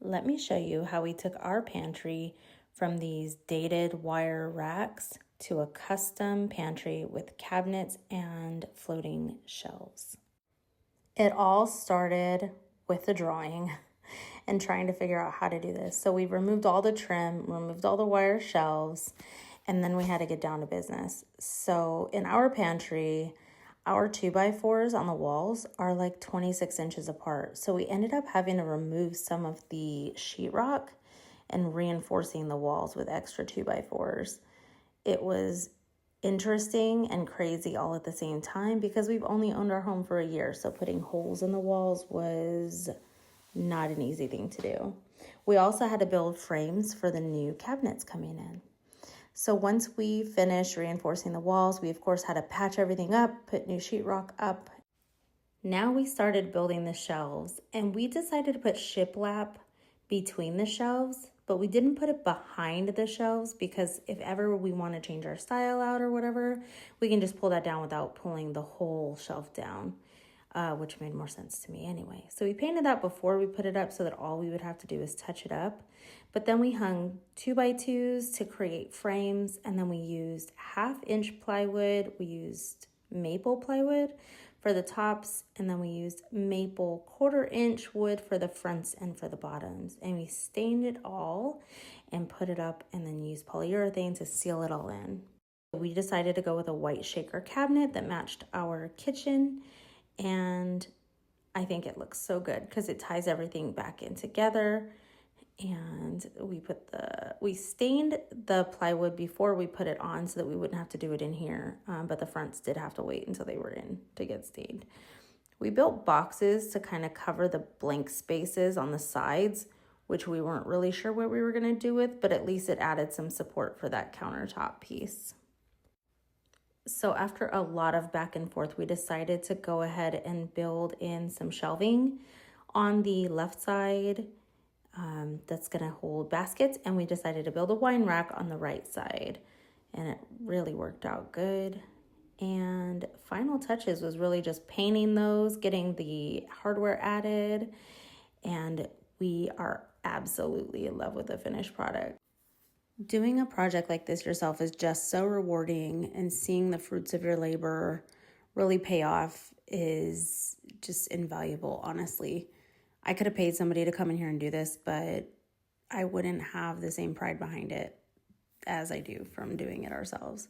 Let me show you how we took our pantry from these dated wire racks to a custom pantry with cabinets and floating shelves. It all started with the drawing and trying to figure out how to do this. So we removed all the trim, removed all the wire shelves, and then we had to get down to business. So in our pantry, our 2x4s on the walls are like 26 inches apart. So we ended up having to remove some of the sheetrock and reinforcing the walls with extra 2x4s. It was interesting and crazy all at the same time because we've only owned our home for a year. So putting holes in the walls was not an easy thing to do. We also had to build frames for the new cabinets coming in. So once we finished reinforcing the walls, we of course had to patch everything up, put new sheetrock up. Now we started building the shelves, and we decided to put shiplap between the shelves, but we didn't put it behind the shelves because if ever we want to change our style out or whatever, we can just pull that down without pulling the whole shelf down, which made more sense to me anyway. So we painted that before we put it up so that all we would have to do is touch it up. But then we hung 2x2s to create frames, and then we used 1/2-inch plywood. We used maple plywood for the tops, and then we used maple 1/4-inch wood for the fronts and for the bottoms. And we stained it all and put it up and then used polyurethane to seal it all in. We decided to go with a white shaker cabinet that matched our kitchen, and I think it looks so good because it ties everything back in together. And we stained the plywood before we put it on so that we wouldn't have to do it in here. But the fronts did have to wait until they were in to get stained. We built boxes to kind of cover the blank spaces on the sides, which we weren't really sure what we were going to do with, but at least it added some support for that countertop piece. So after a lot of back and forth, we decided to go ahead and build in some shelving on the left side that's going to hold baskets, and we decided to build a wine rack on the right side, and it really worked out good. And final touches was really just painting those, getting the hardware added, and we are absolutely in love with the finished product. Doing a project like this yourself is just so rewarding, and seeing the fruits of your labor really pay off is just invaluable, honestly. I could have paid somebody to come in here and do this, but I wouldn't have the same pride behind it as I do from doing it ourselves.